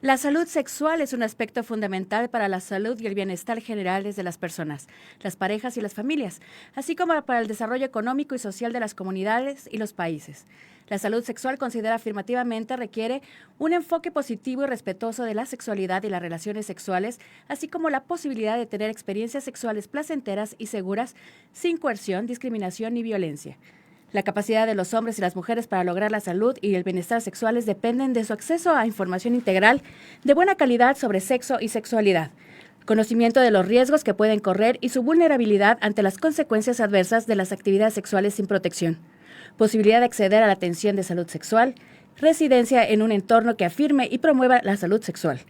La salud sexual es un aspecto fundamental para la salud y el bienestar generales de las personas, las parejas y las familias, así como para el desarrollo económico y social de las comunidades y los países. La salud sexual considera afirmativamente requiere un enfoque positivo y respetuoso de la sexualidad y las relaciones sexuales, así como la posibilidad de tener experiencias sexuales placenteras y seguras, sin coerción, discriminación ni violencia. La capacidad de los hombres y las mujeres para lograr la salud y el bienestar sexuales dependen de su acceso a información integral de buena calidad sobre sexo y sexualidad, conocimiento de los riesgos que pueden correr y su vulnerabilidad ante las consecuencias adversas de las actividades sexuales sin protección, posibilidad de acceder a la atención de salud sexual, residencia en un entorno que afirme y promueva la salud sexual.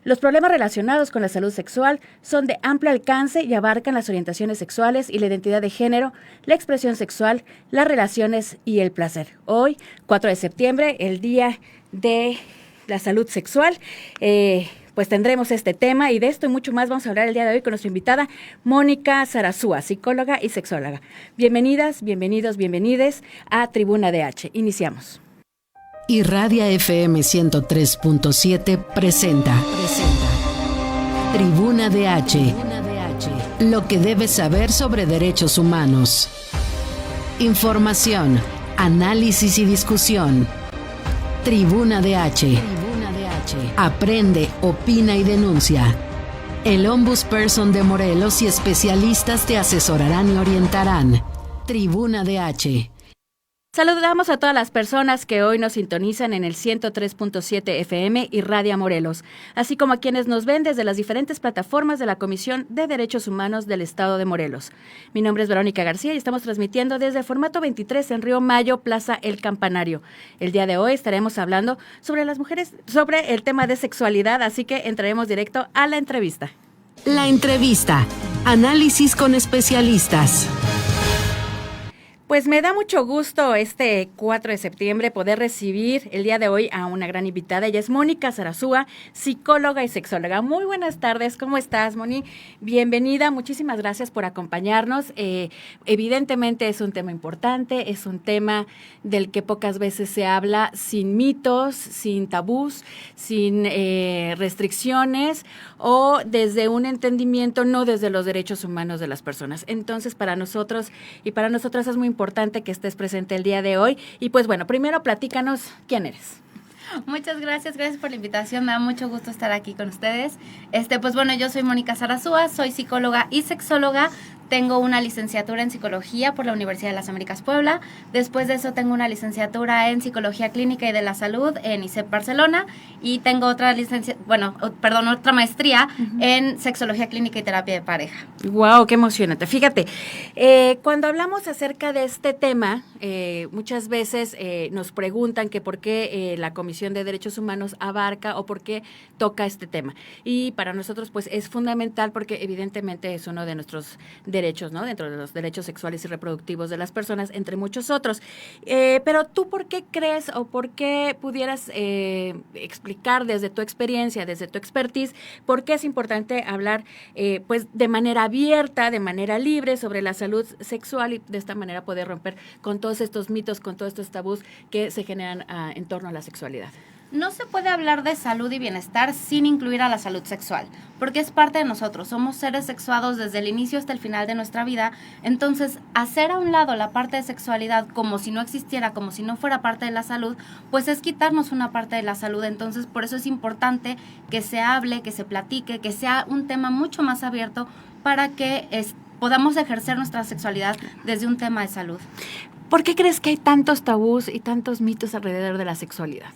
Los problemas relacionados con la salud sexual son de amplio alcance y abarcan las orientaciones sexuales y la identidad de género, la expresión sexual, las relaciones y el placer. Hoy, 4 de septiembre, el Día de la Salud Sexual, pues tendremos este tema y de esto y mucho más vamos a hablar el día de hoy con nuestra invitada Mónica Sarasúa, psicóloga y sexóloga. Bienvenidas, bienvenidos, bienvenides a Tribuna DH. Iniciamos. Irradia FM 103.7 presenta Tribuna DH, lo que debes saber sobre derechos humanos. Información, análisis y discusión. Tribuna DH. Aprende, opina y denuncia. El Ombudsperson de Morelos y especialistas te asesorarán y orientarán. Tribuna DH. Saludamos a todas las personas que hoy nos sintonizan en el 103.7 FM y Irradia Morelos, así como a quienes nos ven desde las diferentes plataformas de la Comisión de Derechos Humanos del Estado de Morelos. Mi nombre es Verónica García y estamos transmitiendo desde Formato 23 en Río Mayo, Plaza El Campanario. El día de hoy estaremos hablando sobre las mujeres, sobre el tema de sexualidad, así que entraremos directo a la entrevista. La entrevista. Análisis con especialistas. Pues me da mucho gusto este 4 de septiembre poder recibir el día de hoy a una gran invitada. Ella es Mónica Sarasúa, psicóloga y sexóloga. Muy buenas tardes, ¿cómo estás, Moni? Bienvenida, muchísimas gracias por acompañarnos. Evidentemente es un tema importante, es un tema del que pocas veces se habla sin mitos, sin tabús, sin restricciones o desde un entendimiento, no desde los derechos humanos de las personas. Entonces, para nosotros y para nosotras es muy importante que estés presente el día de hoy. Y pues bueno, primero platícanos quién eres. Muchas gracias por la invitación, me da mucho gusto estar aquí con ustedes. Pues bueno, yo soy Mónica Sarasúa, soy psicóloga y sexóloga. Tengo una licenciatura en psicología por la Universidad de las Américas Puebla. Después de eso tengo una licenciatura en psicología clínica y de la salud en ISEP Barcelona y tengo otra otra maestría en sexología clínica y terapia de pareja. Wow, qué emocionante. Fíjate, cuando hablamos acerca de este tema, muchas veces nos preguntan que por qué la Comisión de Derechos Humanos abarca o por qué toca este tema. Y para nosotros pues es fundamental porque evidentemente es uno de nuestros derechos, ¿no? Dentro de los derechos sexuales y reproductivos de las personas, entre muchos otros. Pero tú, ¿por qué crees o por qué pudieras explicar desde tu experiencia, desde tu expertise, por qué es importante hablar pues de manera abierta, de manera libre sobre la salud sexual y de esta manera poder romper con todos estos mitos, con todos estos tabús que se generan en torno a la sexualidad? No se puede hablar de salud y bienestar sin incluir a la salud sexual, porque es parte de nosotros, somos seres sexuados desde el inicio hasta el final de nuestra vida. Entonces, hacer a un lado la parte de sexualidad como si no existiera, como si no fuera parte de la salud, pues es quitarnos una parte de la salud. Entonces, por eso es importante que se hable, que se platique, que sea un tema mucho más abierto para que podamos ejercer nuestra sexualidad desde un tema de salud. ¿Por qué crees que hay tantos tabús y tantos mitos alrededor de la sexualidad?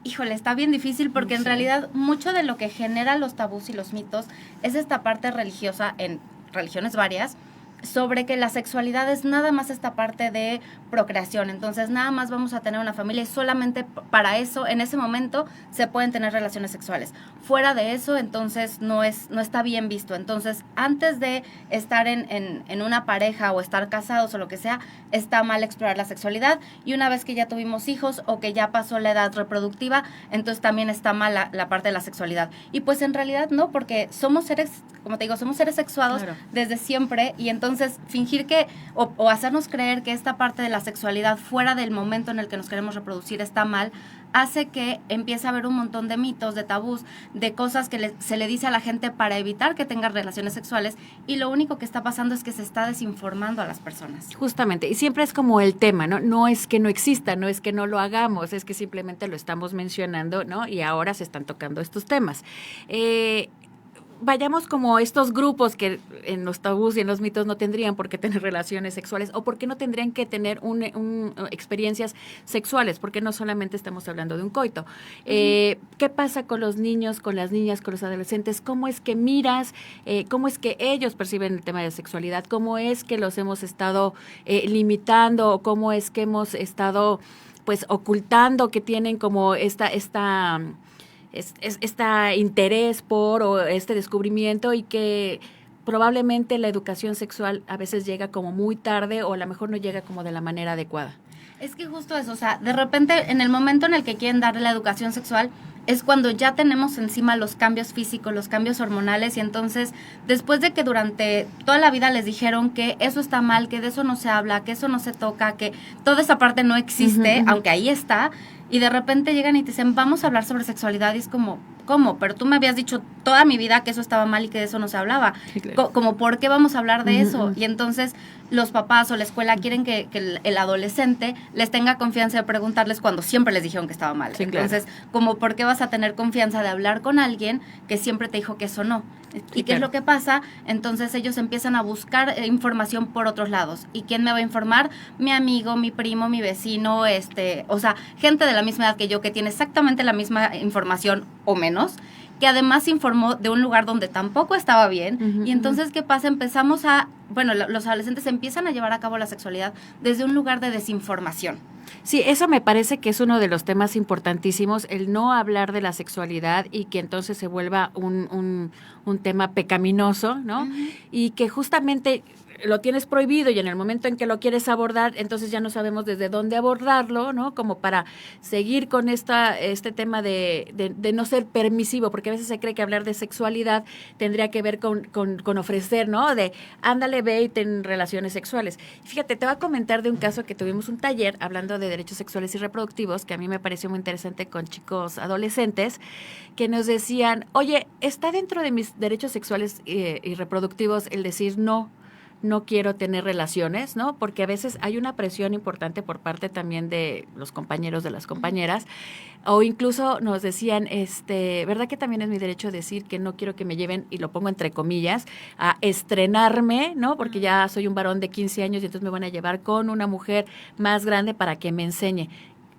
Híjole, está bien difícil porque en realidad mucho de lo que genera los tabús y los mitos es esta parte religiosa en religiones varias, sobre que la sexualidad es nada más esta parte de procreación. Entonces nada más vamos a tener una familia y solamente para eso, en ese momento, se pueden tener relaciones sexuales. Fuera de eso, entonces no está bien visto. Entonces, antes de estar en una pareja o estar casados o lo que sea, está mal explorar la sexualidad. Y una vez que ya tuvimos hijos o que ya pasó la edad reproductiva, entonces también está mal la parte de la sexualidad. Y pues en realidad no, porque somos seres, como te digo, somos seres sexuados desde siempre, y entonces fingir que o hacernos creer que esta parte de la sexualidad fuera del momento en el que nos queremos reproducir está mal, hace que empiece a haber un montón de mitos, de tabús, de cosas que se le dice a la gente para evitar que tengan relaciones sexuales, y lo único que está pasando es que se está desinformando a las personas. Justamente, y siempre es como el tema, ¿no? No es que no exista, no es que no lo hagamos, es que simplemente lo estamos mencionando, ¿no? Y ahora se están tocando estos temas. Vayamos como estos grupos que en los tabús y en los mitos no tendrían por qué tener relaciones sexuales, o por qué no tendrían que tener experiencias sexuales, porque no solamente estamos hablando de un coito. ¿Qué pasa con los niños, con las niñas, con los adolescentes? ¿Cómo es que miras, cómo es que ellos perciben el tema de sexualidad? ¿Cómo es que los hemos estado limitando, o cómo es que hemos estado pues ocultando que tienen como este interés por, o este descubrimiento, y que probablemente la educación sexual a veces llega como muy tarde, o a lo mejor no llega como de la manera adecuada? Es que justo eso, o sea, de repente en el momento en el que quieren darle la educación sexual es cuando ya tenemos encima los cambios físicos, los cambios hormonales, y entonces después de que durante toda la vida les dijeron que eso está mal, que de eso no se habla, que eso no se toca, que toda esa parte no existe, aunque ahí está, y de repente llegan y te dicen, vamos a hablar sobre sexualidad, y es como, ¿cómo? Pero tú me habías dicho toda mi vida que eso estaba mal y que de eso no se hablaba. Sí, claro. Como, ¿por qué vamos a hablar de eso? Y entonces los papás o la escuela quieren que el adolescente les tenga confianza de preguntarles cuando siempre les dijeron que estaba mal. Sí, entonces, claro. Como, ¿por qué vas a tener confianza de hablar con alguien que siempre te dijo que eso no? ¿Y qué es lo que pasa? Entonces ellos empiezan a buscar información por otros lados. ¿Y quién me va a informar? Mi amigo, mi primo, mi vecino, o sea, gente de la misma edad que yo, que tiene exactamente la misma información o menos, que además informó de un lugar donde tampoco estaba bien. Y entonces, ¿qué pasa? Los adolescentes empiezan a llevar a cabo la sexualidad desde un lugar de desinformación. Sí, eso me parece que es uno de los temas importantísimos, el no hablar de la sexualidad, y que entonces se vuelva un tema pecaminoso, ¿no? Y que justamente lo tienes prohibido, y en el momento en que lo quieres abordar, entonces ya no sabemos desde dónde abordarlo, ¿no? Como para seguir con este tema de no ser permisivo, porque a veces se cree que hablar de sexualidad tendría que ver con ofrecer, ¿no? De ándale, ve y ten relaciones sexuales. Fíjate, te voy a comentar de un caso que tuvimos un taller hablando de derechos sexuales y reproductivos, que a mí me pareció muy interesante, con chicos adolescentes, que nos decían, oye, ¿está dentro de mis derechos sexuales y reproductivos el decir no quiero tener relaciones, ¿no? Porque a veces hay una presión importante por parte también de los compañeros, de las compañeras, o incluso nos decían, ¿verdad que también es mi derecho decir que no quiero que me lleven, y lo pongo entre comillas, a estrenarme, ¿no? Porque ya soy un varón de 15 años y entonces me van a llevar con una mujer más grande para que me enseñe.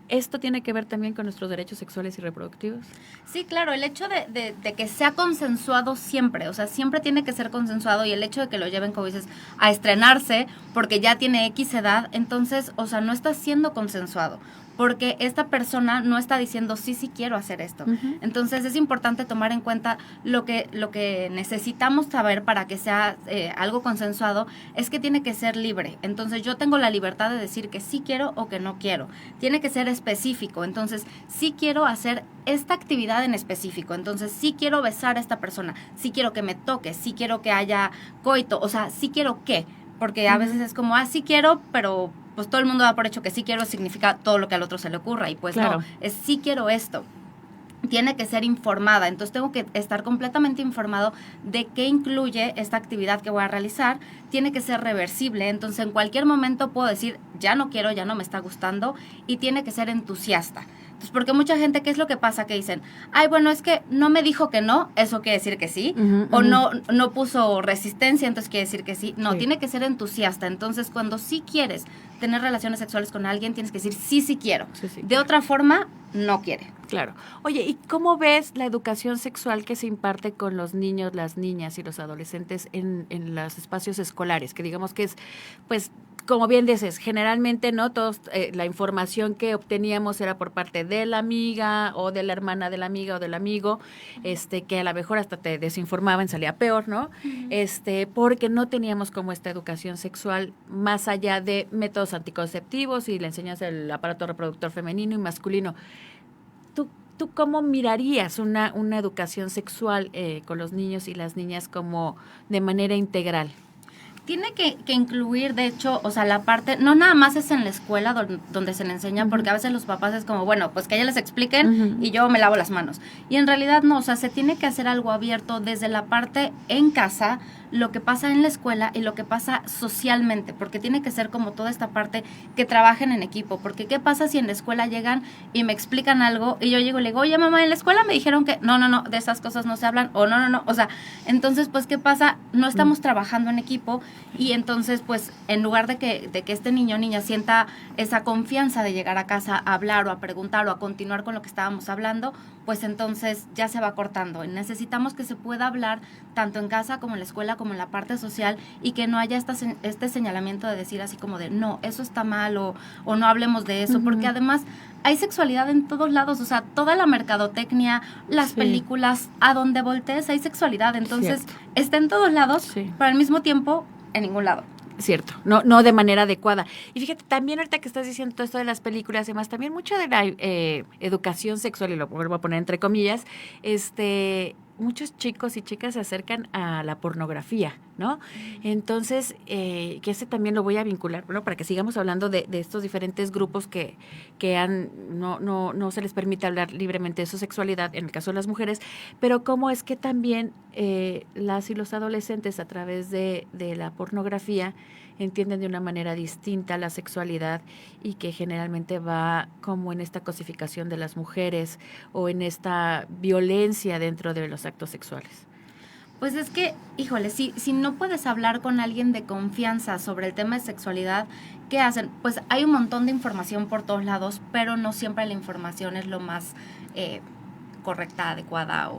¿Esto tiene que ver también con nuestros derechos sexuales y reproductivos? Sí, claro, el hecho de que sea consensuado siempre, o sea, siempre tiene que ser consensuado, y el hecho de que lo lleven, como dices, a estrenarse porque ya tiene X edad, entonces, o sea, no está siendo consensuado, porque esta persona no está diciendo sí quiero hacer esto. Entonces es importante tomar en cuenta lo que necesitamos saber para que sea algo consensuado, es que tiene que ser libre. Entonces yo tengo la libertad de decir que sí quiero o que no quiero. Tiene que ser específico. Entonces sí quiero hacer esta actividad en específico. Entonces sí quiero besar a esta persona, sí quiero que me toque, sí quiero que haya coito, o sea, sí quiero qué. Porque a veces es como, sí quiero, pero pues todo el mundo da por hecho que sí quiero significa todo lo que al otro se le ocurra, y pues claro. No, es sí quiero esto. Tiene que ser informada, entonces tengo que estar completamente informado de qué incluye esta actividad que voy a realizar. Tiene que ser reversible, entonces en cualquier momento puedo decir, ya no quiero, ya no me está gustando, y tiene que ser entusiasta. Entonces, porque mucha gente, ¿qué es lo que pasa? Que dicen, bueno, es que no me dijo que no, eso quiere decir que sí, o no puso resistencia, entonces quiere decir que sí. No, sí. Tiene que ser entusiasta. Entonces, cuando sí quieres tener relaciones sexuales con alguien, tienes que decir, sí quiero. Sí, de otra forma, no quiere. Claro. Oye, ¿y cómo ves la educación sexual que se imparte con los niños, las niñas y los adolescentes en los espacios escolares? Que digamos que es, pues, como bien dices, generalmente no todos la información que obteníamos era por parte de la amiga o de la hermana de la amiga o del amigo, que a lo mejor hasta te desinformaban, salía peor, ¿no? Porque no teníamos como esta educación sexual más allá de métodos anticonceptivos y le enseñas el aparato reproductor femenino y masculino. ¿Tú cómo mirarías una educación sexual con los niños y las niñas como de manera integral? Tiene que incluir, de hecho, o sea, la parte, no nada más es en la escuela donde se le enseña, porque a veces los papás es como, bueno, pues que ellas les expliquen y yo me lavo las manos. Y en realidad no, o sea, se tiene que hacer algo abierto desde la parte en casa, lo que pasa en la escuela y lo que pasa socialmente, porque tiene que ser como toda esta parte que trabajen en equipo, porque ¿qué pasa si en la escuela llegan y me explican algo y yo llego y le digo, oye mamá, en la escuela me dijeron que no, de esas cosas no se hablan, o no, o sea, entonces pues ¿qué pasa? No estamos trabajando en equipo y entonces pues en lugar de que este niño o niña sienta esa confianza de llegar a casa a hablar o a preguntar o a continuar con lo que estábamos hablando, pues entonces ya se va cortando. Necesitamos que se pueda hablar tanto en casa como en la escuela, como en la parte social, y que no haya este señalamiento de decir así como de, no, eso está mal, o no hablemos de eso, porque además hay sexualidad en todos lados, o sea, toda la mercadotecnia, las películas, a donde voltees hay sexualidad, entonces está en todos lados, pero al mismo tiempo en ningún lado. Cierto, no de manera adecuada. Y fíjate, también ahorita que estás diciendo todo esto de las películas y demás, también mucha de la educación sexual, y lo vuelvo a poner entre comillas, muchos chicos y chicas se acercan a la pornografía, ¿no? Entonces, que ese también lo voy a vincular, bueno, para que sigamos hablando de estos diferentes grupos que no se les permite hablar libremente de su sexualidad, en el caso de las mujeres, pero cómo es que también las y los adolescentes a través de la pornografía entienden de una manera distinta la sexualidad y que generalmente va como en esta cosificación de las mujeres o en esta violencia dentro de los actos sexuales. Pues es que, híjole, si no puedes hablar con alguien de confianza sobre el tema de sexualidad, ¿qué hacen? Pues hay un montón de información por todos lados, pero no siempre la información es lo más correcta, adecuada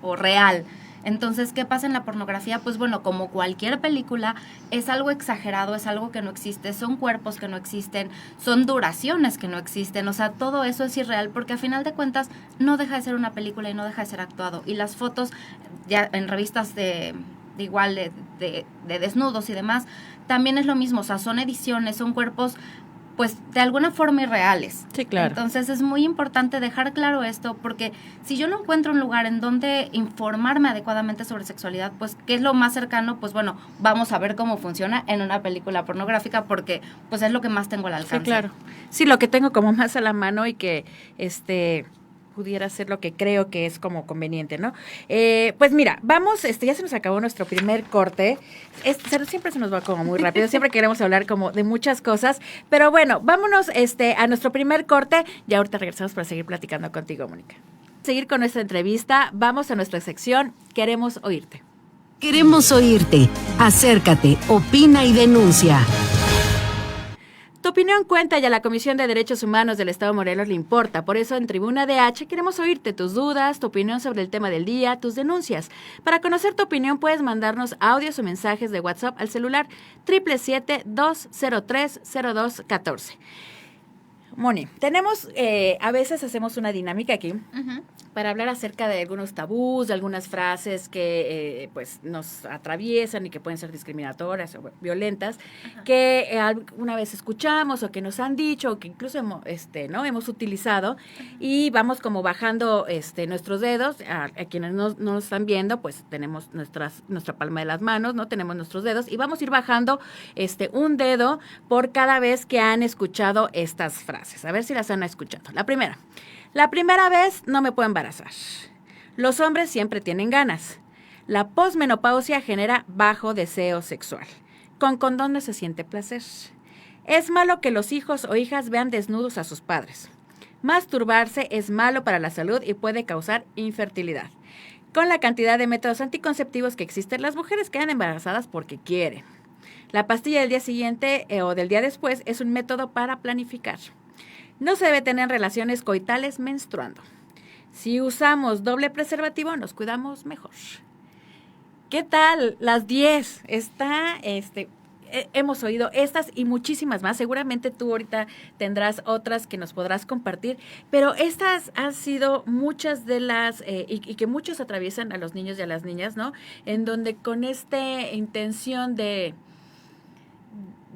o real. Entonces, ¿qué pasa en la pornografía? Pues bueno, como cualquier película, es algo exagerado, es algo que no existe, son cuerpos que no existen, son duraciones que no existen, o sea, todo eso es irreal porque a final de cuentas no deja de ser una película y no deja de ser actuado. Y las fotos ya en revistas de desnudos y demás, también es lo mismo, o sea, son ediciones, son cuerpos pues de alguna forma irreales. Sí, claro. Entonces es muy importante dejar claro esto, porque si yo no encuentro un lugar en donde informarme adecuadamente sobre sexualidad, pues ¿qué es lo más cercano? Pues bueno, vamos a ver cómo funciona en una película pornográfica, porque pues es lo que más tengo al alcance. Sí, claro. Sí, lo que tengo como más a la mano y que pudiera ser lo que creo que es como conveniente, ¿no? Pues mira, vamos, ya se nos acabó nuestro primer corte. Siempre se nos va como muy rápido, siempre queremos hablar como de muchas cosas, pero bueno, vámonos a nuestro primer corte y ahorita regresamos para seguir platicando contigo, Mónica. Seguir con nuestra entrevista, vamos a nuestra sección Queremos Oírte. Queremos oírte. Acércate, opina y denuncia. Tu opinión cuenta y a la Comisión de Derechos Humanos del Estado de Morelos le importa. Por eso en Tribuna DH queremos oírte tus dudas, tu opinión sobre el tema del día, tus denuncias. Para conocer tu opinión puedes mandarnos audios o mensajes de WhatsApp al celular 777-203-0214. Moni, tenemos, a veces hacemos una dinámica aquí para hablar acerca de algunos tabús, de algunas frases que pues nos atraviesan y que pueden ser discriminatorias o violentas, que alguna vez escuchamos o que nos han dicho o que incluso hemos utilizado, y vamos como bajando nuestros dedos. A quienes no nos están viendo, pues tenemos nuestra palma de las manos, no tenemos nuestros dedos, y vamos a ir bajando un dedo por cada vez que han escuchado estas frases. A ver si las han escuchado. La primera vez no me puedo embarazar. Los hombres siempre tienen ganas. La posmenopausia genera bajo deseo sexual. Con condón no se siente placer. Es malo que los hijos o hijas vean desnudos a sus padres. Masturbarse es malo para la salud y puede causar infertilidad. Con la cantidad de métodos anticonceptivos que existen, las mujeres quedan embarazadas porque quieren. La pastilla del día siguiente o del día después es un método para planificar. No se debe tener relaciones coitales menstruando. Si usamos doble preservativo, nos cuidamos mejor. ¿Qué tal? Las 10. Hemos oído estas y muchísimas más. Seguramente tú ahorita tendrás otras que nos podrás compartir, pero estas han sido muchas de las, y que muchos atraviesan a los niños y a las niñas, ¿no? En donde con esta intención de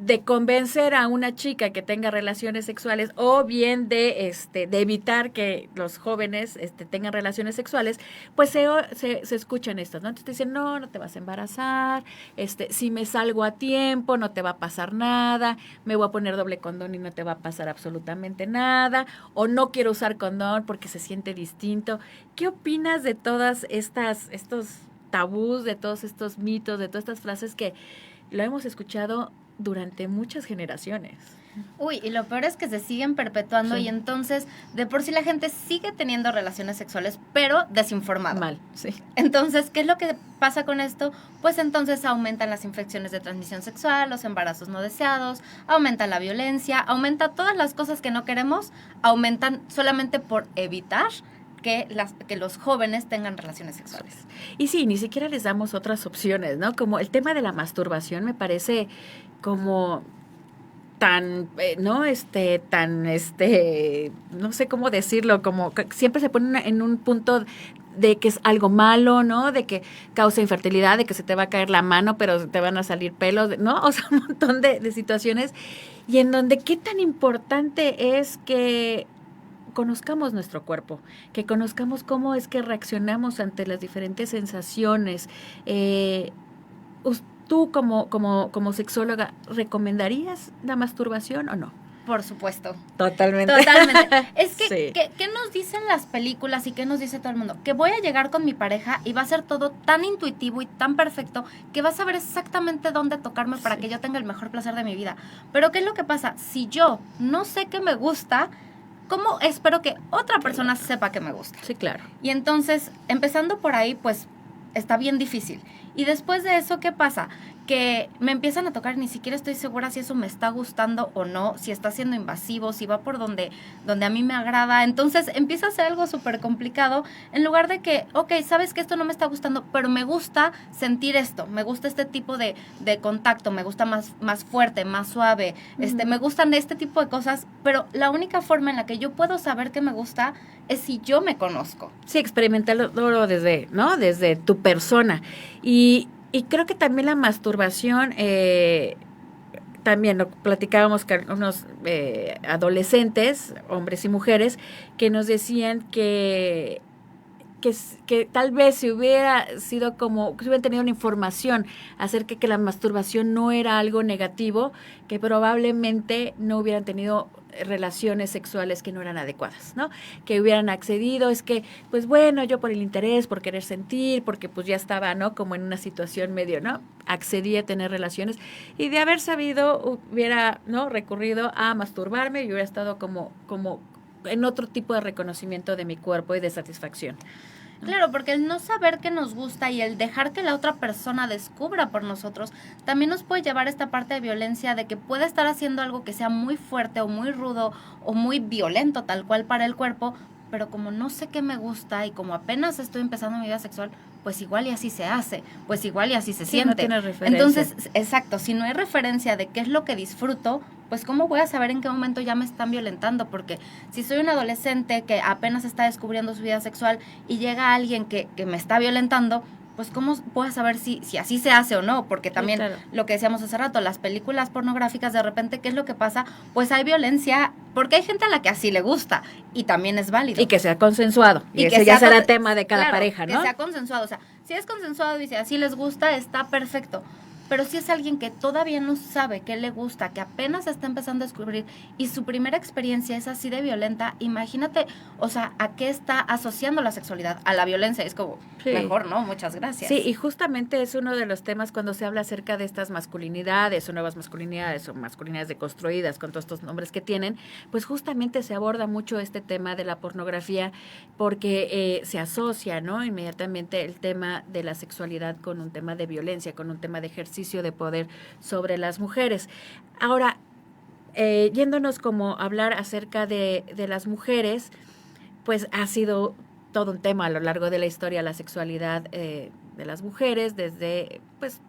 de convencer a una chica que tenga relaciones sexuales o bien de evitar que los jóvenes tengan relaciones sexuales, pues se escuchan estas, ¿no? Entonces te dicen, no te vas a embarazar, si me salgo a tiempo no te va a pasar nada, me voy a poner doble condón y no te va a pasar absolutamente nada, o no quiero usar condón porque se siente distinto. ¿Qué opinas de todas estos tabús, de todos estos mitos, de todas estas frases que lo hemos escuchado durante muchas generaciones? Uy, y lo peor es que se siguen perpetuando y entonces de por sí la gente sigue teniendo relaciones sexuales, pero desinformada. Mal, sí. Entonces, ¿qué es lo que pasa con esto? Pues entonces aumentan las infecciones de transmisión sexual, los embarazos no deseados, aumenta la violencia, aumenta todas las cosas que no queremos, aumentan solamente por evitar que los jóvenes tengan relaciones sexuales. Y sí, ni siquiera les damos otras opciones, ¿no? Como el tema de la masturbación me parece como tan, no sé cómo decirlo, como que siempre se pone en un punto de que es algo malo, ¿no? De que causa infertilidad, de que se te va a caer la mano, pero te van a salir pelos, ¿no? O sea, un montón de situaciones. Y en donde qué tan importante es que conozcamos nuestro cuerpo, que conozcamos cómo es que reaccionamos ante las diferentes sensaciones. ¿Tú como sexóloga recomendarías la masturbación o no? Por supuesto. Totalmente. Es que, sí. ¿qué nos dicen las películas y qué nos dice todo el mundo? Que voy a llegar con mi pareja y va a ser todo tan intuitivo y tan perfecto que va a saber exactamente dónde tocarme para que yo tenga el mejor placer de mi vida. Pero ¿qué es lo que pasa? Si yo no sé qué me gusta, ¿cómo espero que otra persona sepa que me gusta? Sí, claro. Y entonces, empezando por ahí, pues, está bien difícil. Y después de eso, ¿qué pasa? Que me empiezan a tocar, ni siquiera estoy segura si eso me está gustando o no, si está siendo invasivo, si va por donde a mí me agrada. Entonces empieza a ser algo súper complicado, en lugar de que, ok, sabes que esto no me está gustando, pero me gusta sentir esto, me gusta este tipo de contacto, me gusta más fuerte, más suave, me gustan este tipo de cosas, pero la única forma en la que yo puedo saber que me gusta es si yo me conozco. Sí, experimentarlo desde tu persona. Y creo que también la masturbación, también lo platicábamos con unos adolescentes, hombres y mujeres, que nos decían que tal vez si hubiera sido como, si hubieran tenido una información acerca de que la masturbación no era algo negativo, que probablemente no hubieran tenido relaciones sexuales que no eran adecuadas, ¿no? Que hubieran accedido, es que, pues bueno, yo por el interés, por querer sentir, porque pues ya estaba, ¿no? Como en una situación medio, ¿no? Accedí a tener relaciones y de haber sabido hubiera, ¿no? Recurrido a masturbarme y hubiera estado como en otro tipo de reconocimiento de mi cuerpo y de satisfacción. Claro, porque el no saber qué nos gusta y el dejar que la otra persona descubra por nosotros también nos puede llevar a esta parte de violencia de que puede estar haciendo algo que sea muy fuerte o muy rudo o muy violento tal cual para el cuerpo, pero como no sé qué me gusta y como apenas estoy empezando mi vida sexual, pues igual y así se hace, pues igual y así se siente. No tienes referencia. Entonces, exacto, si no hay referencia de qué es lo que disfruto, pues ¿cómo voy a saber en qué momento ya me están violentando? Porque si soy un adolescente que apenas está descubriendo su vida sexual y llega alguien que me está violentando, pues ¿cómo voy a saber si así se hace o no? Porque también, sí, claro, lo que decíamos hace rato, las películas pornográficas, de repente, ¿qué es lo que pasa? Pues hay violencia, porque hay gente a la que así le gusta, y también es válido. Y que sea consensuado, y ese ya será tema de cada pareja, ¿no? Que sea consensuado, o sea, si es consensuado y si así les gusta, está perfecto. Pero si es alguien que todavía no sabe qué le gusta, que apenas está empezando a descubrir y su primera experiencia es así de violenta, imagínate, o sea, ¿a qué está asociando la sexualidad? A la violencia. Es como, sí, mejor no, muchas gracias. Sí, y justamente es uno de los temas cuando se habla acerca de estas masculinidades o nuevas masculinidades o masculinidades deconstruidas con todos estos nombres que tienen, pues justamente se aborda mucho este tema de la pornografía porque se asocia, ¿no? Inmediatamente el tema de la sexualidad con un tema de violencia, con un tema de ejercicio de poder sobre las mujeres. Ahora, yéndonos como a hablar acerca de las mujeres, pues ha sido todo un tema a lo largo de la historia la sexualidad de las mujeres, desde, pues,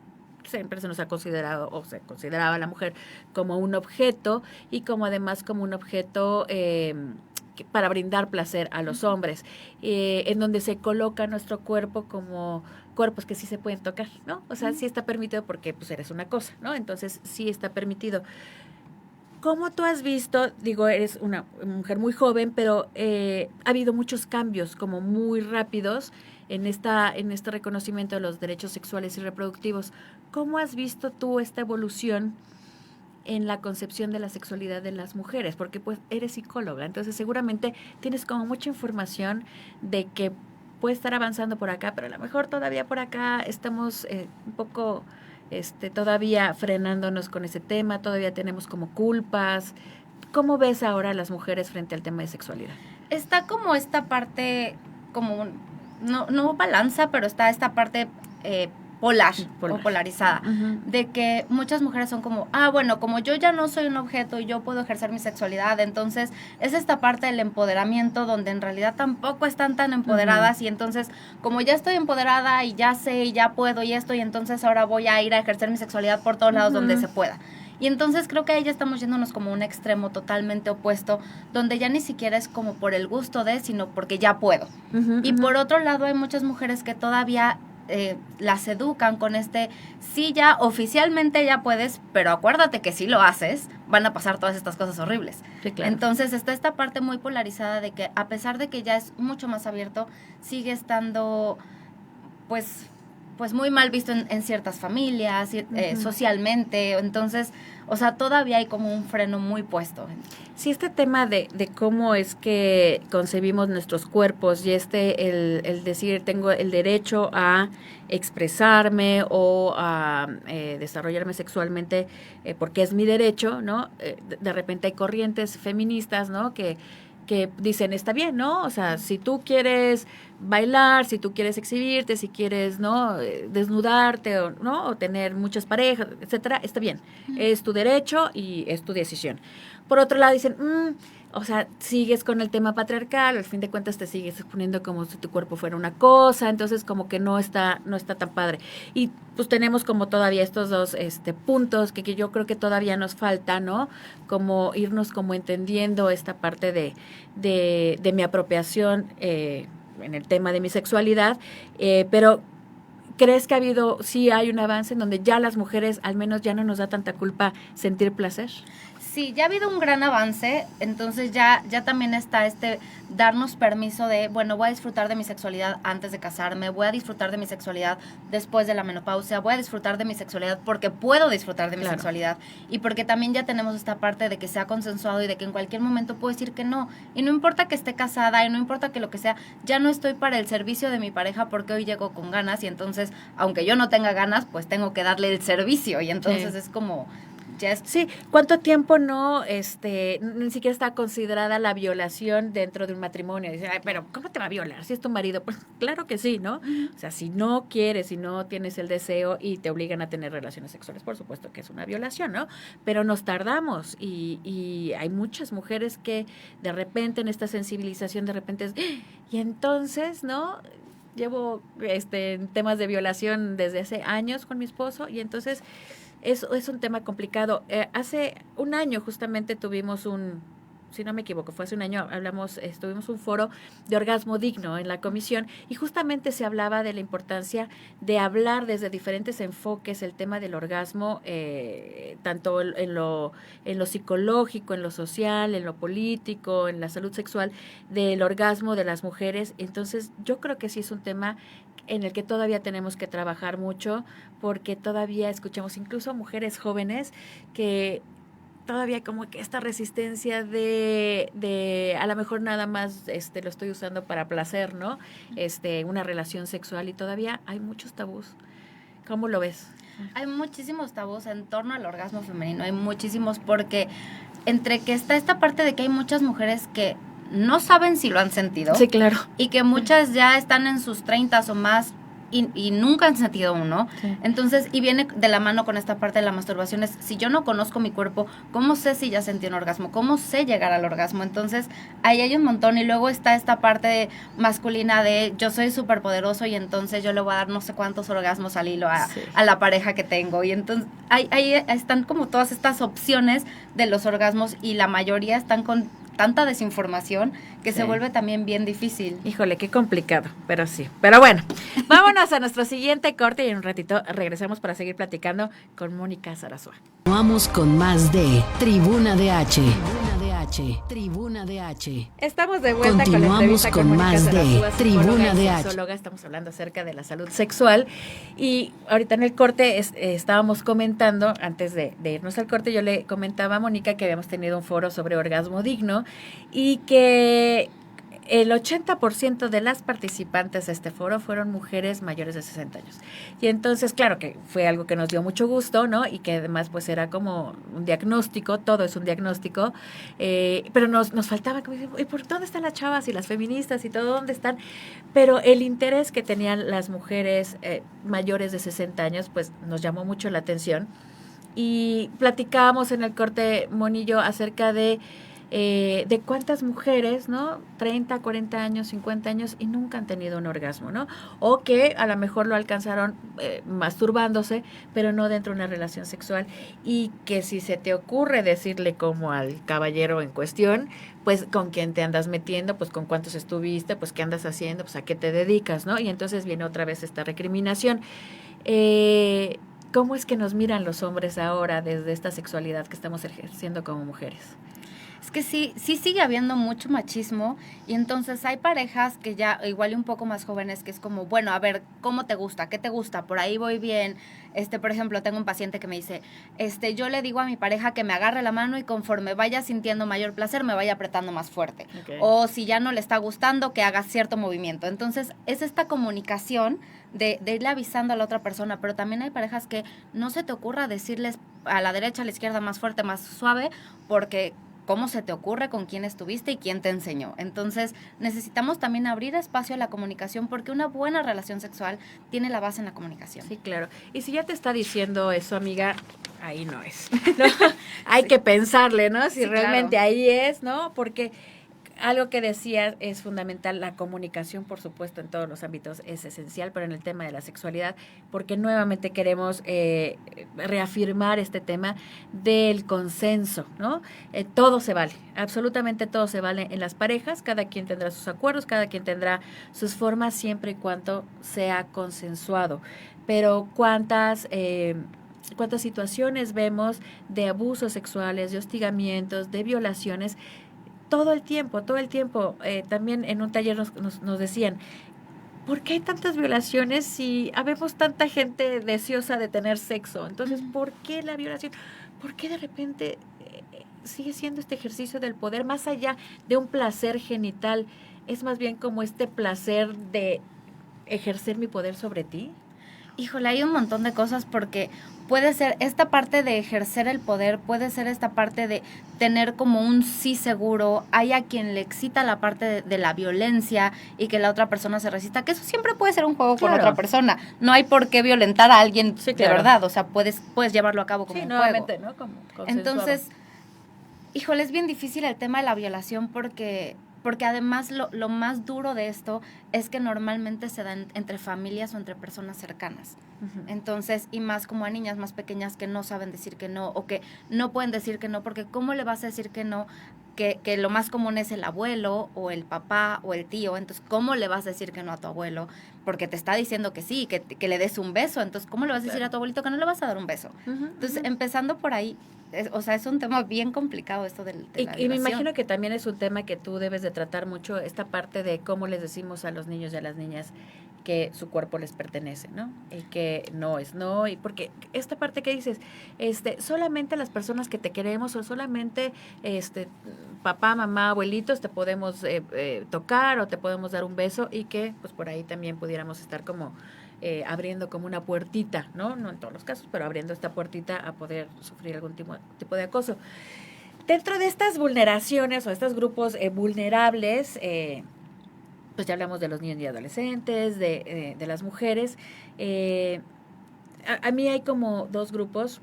siempre se nos ha considerado o se consideraba a la mujer como un objeto y como además como un objeto para brindar placer a los hombres, en donde se coloca nuestro cuerpo como cuerpos que sí se pueden tocar, ¿no? O sea, sí está permitido porque pues eres una cosa, ¿no? Entonces sí está permitido. ¿Cómo tú has visto, digo, eres una mujer muy joven, pero ha habido muchos cambios como muy rápidos en este reconocimiento de los derechos sexuales y reproductivos? ¿Cómo has visto tú esta evolución en la concepción de la sexualidad de las mujeres? Porque pues eres psicóloga, entonces seguramente tienes como mucha información de que puede estar avanzando por acá, pero a lo mejor todavía por acá estamos un poco todavía frenándonos con ese tema, todavía tenemos como culpas. ¿Cómo ves ahora a las mujeres frente al tema de sexualidad? Está como esta parte, como, no balanza, pero está esta parte polar o polarizada, de que muchas mujeres son como, bueno, como yo ya no soy un objeto y yo puedo ejercer mi sexualidad, entonces es esta parte del empoderamiento donde en realidad tampoco están tan empoderadas y entonces como ya estoy empoderada y ya sé y ya puedo y esto y entonces ahora voy a ir a ejercer mi sexualidad por todos lados donde se pueda. Y entonces creo que ahí ya estamos yéndonos como un extremo totalmente opuesto, donde ya ni siquiera es como por el gusto de, sino porque ya puedo. Y por otro lado hay muchas mujeres que todavía las educan con sí, ya oficialmente ya puedes, pero acuérdate que si lo haces, van a pasar todas estas cosas horribles. Sí, claro. Entonces está esta parte muy polarizada de que a pesar de que ya es mucho más abierto, sigue estando pues muy mal visto en ciertas familias, socialmente. Entonces, o sea, todavía hay como un freno muy puesto. Sí, este tema de cómo es que concebimos nuestros cuerpos y el decir tengo el derecho a expresarme o a desarrollarme sexualmente porque es mi derecho, ¿no? De repente hay corrientes feministas, ¿no? Que dicen, está bien, ¿no? O sea, si tú quieres bailar, si tú quieres exhibirte, si quieres, ¿no? Desnudarte, ¿no? O tener muchas parejas, etcétera, está bien. Es tu derecho y es tu decisión. Por otro lado, dicen, o sea, sigues con el tema patriarcal, al fin de cuentas te sigues exponiendo como si tu cuerpo fuera una cosa, entonces como que no está tan padre. Y pues tenemos como todavía estos dos puntos que yo creo que todavía nos falta, ¿no? Como irnos como entendiendo esta parte de mi apropiación en el tema de mi sexualidad, pero ¿crees que sí hay un avance en donde ya las mujeres al menos ya no nos da tanta culpa sentir placer? Sí, ya ha habido un gran avance, entonces ya también está darnos permiso de, bueno, voy a disfrutar de mi sexualidad antes de casarme, voy a disfrutar de mi sexualidad después de la menopausia, voy a disfrutar de mi sexualidad porque puedo disfrutar de mi sexualidad y porque también ya tenemos esta parte de que sea consensuado y de que en cualquier momento puedo decir que no, y no importa que esté casada y no importa que lo que sea, ya no estoy para el servicio de mi pareja porque hoy llego con ganas y entonces, aunque yo no tenga ganas, pues tengo que darle el servicio y entonces es como... Sí, ¿cuánto tiempo ni siquiera está considerada la violación dentro de un matrimonio? Dicen, pero ¿cómo te va a violar si es tu marido? Pues claro que sí, ¿no? O sea, si no quieres, si no tienes el deseo y te obligan a tener relaciones sexuales, por supuesto que es una violación, ¿no? Pero nos tardamos y hay muchas mujeres que de repente en esta sensibilización de repente es, y entonces, ¿no? Llevo en temas de violación desde hace años con mi esposo y entonces... Es un tema complicado. Hace un año justamente tuvimos si no me equivoco, fue hace un año, tuvimos un foro de orgasmo digno en la comisión y justamente se hablaba de la importancia de hablar desde diferentes enfoques el tema del orgasmo, tanto en lo psicológico, en lo social, en lo político, en la salud sexual, del orgasmo de las mujeres. Entonces, yo creo que sí es un tema en el que todavía tenemos que trabajar mucho, porque todavía escuchamos incluso a mujeres jóvenes que todavía como que esta resistencia de a lo mejor nada más lo estoy usando para placer, ¿no? Una relación sexual y todavía hay muchos tabús. ¿Cómo lo ves? Hay muchísimos tabús en torno al orgasmo femenino, hay muchísimos porque entre que está esta parte de que hay muchas mujeres que no saben si lo han sentido. Sí, claro. Y que muchas ya están en sus 30s o más y nunca han sentido uno. Sí. Entonces, y viene de la mano con esta parte de la masturbación, es si yo no conozco mi cuerpo, ¿cómo sé si ya sentí un orgasmo? ¿Cómo sé llegar al orgasmo? Entonces, ahí hay un montón. Y luego está esta parte masculina de yo soy súper poderoso y entonces yo le voy a dar no sé cuántos orgasmos al hilo a la pareja que tengo. Y entonces, ahí están como todas estas opciones de los orgasmos y la mayoría están con tanta desinformación que Sí. se vuelve también bien difícil. Híjole, qué complicado, pero sí. Pero bueno, vámonos a nuestro siguiente corte y en un ratito regresamos para seguir platicando con Mónica Sarasúa. Continuamos con más de Tribuna DH. Tribuna DH. Tribuna DH. Estamos de vuelta Continuamos con la entrevista con Mónica más de Sarasúa, Tribuna psicóloga y DH. sexóloga. Estamos hablando acerca de la salud sexual y ahorita en el corte estábamos comentando, antes de irnos al corte, yo le comentaba a Mónica que habíamos tenido un foro sobre orgasmo digno y que el 80% de las participantes de este foro fueron mujeres mayores de 60 años. Y entonces, claro que fue algo que nos dio mucho gusto, ¿no? Y que además pues era como un diagnóstico, todo es un diagnóstico, pero nos faltaba, como, ¿y por dónde están las chavas y las feministas y todo? ¿Dónde están? Pero el interés que tenían las mujeres mayores de 60 años, pues nos llamó mucho la atención. Y platicábamos en el corte, Monillo, acerca de cuántas mujeres, ¿no? 30, 40 años, 50 años y nunca han tenido un orgasmo, ¿no? O que a lo mejor lo alcanzaron masturbándose, pero no dentro de una relación sexual. Y que si se te ocurre decirle como al caballero en cuestión, pues con quién te andas metiendo, pues con cuántos estuviste, pues qué andas haciendo, pues a qué te dedicas, ¿no? Y entonces viene otra vez esta recriminación. ¿Cómo es que nos miran los hombres ahora desde esta sexualidad que estamos ejerciendo como mujeres? Es que sí sigue habiendo mucho machismo y entonces hay parejas que ya igual y un poco más jóvenes que es como, bueno, a ver, ¿cómo te gusta? ¿Qué te gusta? Por ahí voy bien. Por ejemplo, tengo un paciente que me dice, yo le digo a mi pareja que me agarre la mano y conforme vaya sintiendo mayor placer me vaya apretando más fuerte. Okay. O si ya no le está gustando, que haga cierto movimiento. Entonces, es esta comunicación de irle avisando a la otra persona, pero también hay parejas que no se te ocurra decirles a la derecha, a la izquierda, más fuerte, más suave, porque ¿cómo se te ocurre? ¿Con quién estuviste? ¿Y quién te enseñó? Entonces, necesitamos también abrir espacio a la comunicación porque una buena relación sexual tiene la base en la comunicación. Sí, claro. Y si ya te está diciendo eso, amiga, ahí no es. ¿No? Hay que pensarle, ¿no? Si Sí, realmente claro. ahí es, ¿no? Porque algo que decías es fundamental, la comunicación, por supuesto, en todos los ámbitos es esencial, pero en el tema de la sexualidad, porque nuevamente queremos reafirmar este tema del consenso, ¿no? Todo se vale, absolutamente todo se vale en las parejas, cada quien tendrá sus acuerdos, cada quien tendrá sus formas, siempre y cuando sea consensuado. Pero ¿cuántas situaciones vemos de abusos sexuales, de hostigamientos, de violaciones? Todo el tiempo. También en un taller nos decían, ¿por qué hay tantas violaciones si habemos tanta gente deseosa de tener sexo? Entonces, ¿por qué la violación? ¿Por qué de repente sigue siendo este ejercicio del poder más allá de un placer genital? Es más bien como este placer de ejercer mi poder sobre ti. Híjole, hay un montón de cosas porque puede ser esta parte de ejercer el poder, puede ser esta parte de tener como un sí seguro, hay a quien le excita la parte de la violencia y que la otra persona se resista, que eso siempre puede ser un juego con otra persona. No hay por qué violentar a alguien de verdad, o sea, puedes llevarlo a cabo como un juego. ¿No? Como entonces, híjole, es bien difícil el tema de la violación porque además lo más duro de esto es que normalmente se dan entre familias o entre personas cercanas. Uh-huh. Entonces, y más como a niñas más pequeñas que no saben decir que no o que no pueden decir que no, porque ¿cómo le vas a decir que no? Que lo más común es el abuelo o el papá o el tío. Entonces, ¿cómo le vas a decir que no a tu abuelo? Porque te está diciendo que sí, que le des un beso. Entonces, ¿cómo le vas a decir a tu abuelito que no le vas a dar un beso? Uh-huh, entonces, empezando por ahí, es un tema bien complicado esto de la violación. Y me imagino que también es un tema que tú debes de tratar mucho, esta parte de cómo les decimos a los niños y a las niñas que su cuerpo les pertenece, ¿no? Y que no es no, y porque esta parte que dices, solamente las personas que te queremos o solamente papá, mamá, abuelitos te podemos tocar o te podemos dar un beso y que pues por ahí también pudiéramos estar como abriendo como una puertita, ¿no? No en todos los casos, pero abriendo esta puertita a poder sufrir algún tipo de acoso. Dentro de estas vulneraciones o estos grupos vulnerables, pues ya hablamos de los niños y adolescentes, de las mujeres. A mí hay como dos grupos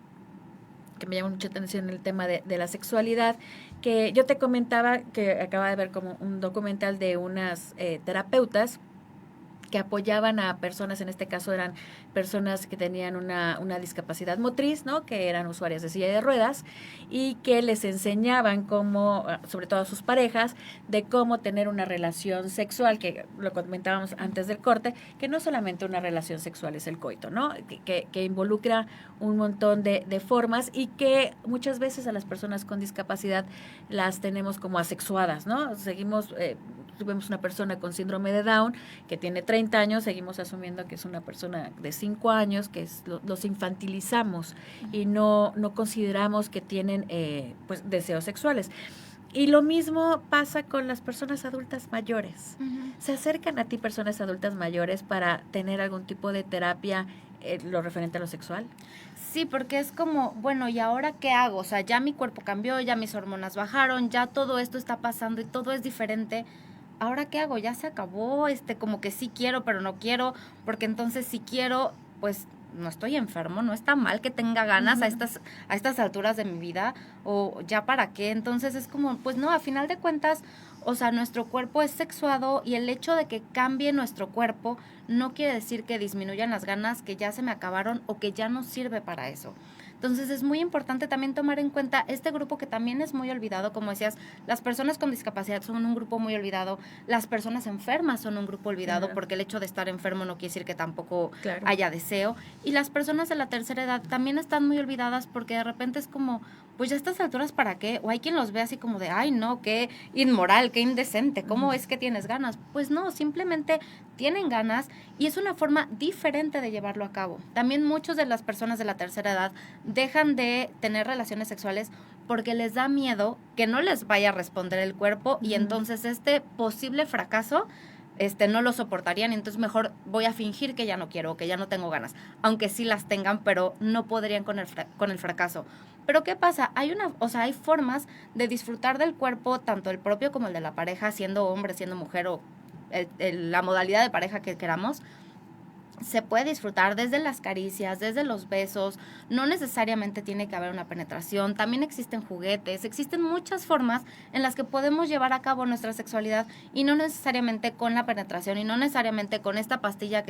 que me llaman mucha atención en el tema de la sexualidad, que yo te comentaba que acaba de ver como un documental de unas terapeutas que apoyaban a personas, en este caso eran personas que tenían una discapacidad motriz, ¿no? Que eran usuarias de silla de ruedas y que les enseñaban cómo, sobre todo a sus parejas, de cómo tener una relación sexual, que lo comentábamos antes del corte, que no solamente una relación sexual es el coito, ¿no? Que involucra un montón de formas y que muchas veces a las personas con discapacidad las tenemos como asexuadas, ¿no? Tuvimos una persona con síndrome de Down que tiene 30 años, seguimos asumiendo que es una persona de 5 años, que los infantilizamos y no consideramos que tienen pues deseos sexuales. Y lo mismo pasa con las personas adultas mayores. Uh-huh. Se acercan a ti personas adultas mayores para tener algún tipo de terapia, lo referente a lo sexual. Sí, porque es como, bueno, ¿y ahora qué hago? O sea, ya mi cuerpo cambió, ya mis hormonas bajaron, ya todo esto está pasando y todo es diferente. ¿Ahora qué hago? Ya se acabó, como que sí quiero, pero no quiero, porque entonces si quiero, pues no estoy enfermo, no está mal que tenga ganas uh-huh. a estas alturas de mi vida, o ya para qué. Entonces es como, pues no, a final de cuentas, o sea, nuestro cuerpo es sexuado y el hecho de que cambie nuestro cuerpo no quiere decir que disminuyan las ganas, que ya se me acabaron o que ya no sirve para eso. Entonces es muy importante también tomar en cuenta este grupo que también es muy olvidado, como decías, las personas con discapacidad son un grupo muy olvidado, las personas enfermas son un grupo olvidado, claro. Porque el hecho de estar enfermo no quiere decir que tampoco claro. haya deseo, y las personas de la tercera edad también están muy olvidadas porque de repente es como, pues ya a estas alturas ¿para qué? O hay quien los ve así como de, ay no, qué inmoral, qué indecente, ¿cómo es que tienes ganas? Pues no, simplemente tienen ganas y es una forma diferente de llevarlo a cabo. También muchas de las personas de la tercera edad dejan de tener relaciones sexuales porque les da miedo que no les vaya a responder el cuerpo y entonces este posible fracaso no lo soportarían, entonces mejor voy a fingir que ya no quiero, que ya no tengo ganas, aunque sí las tengan, pero no podrían con el fracaso. Pero ¿qué pasa? Hay formas de disfrutar del cuerpo, tanto el propio como el de la pareja, siendo hombre, siendo mujer o la modalidad de pareja que queramos. Se puede disfrutar desde las caricias, desde los besos, no necesariamente tiene que haber una penetración, también existen juguetes, existen muchas formas en las que podemos llevar a cabo nuestra sexualidad y no necesariamente con la penetración y no necesariamente con esta pastilla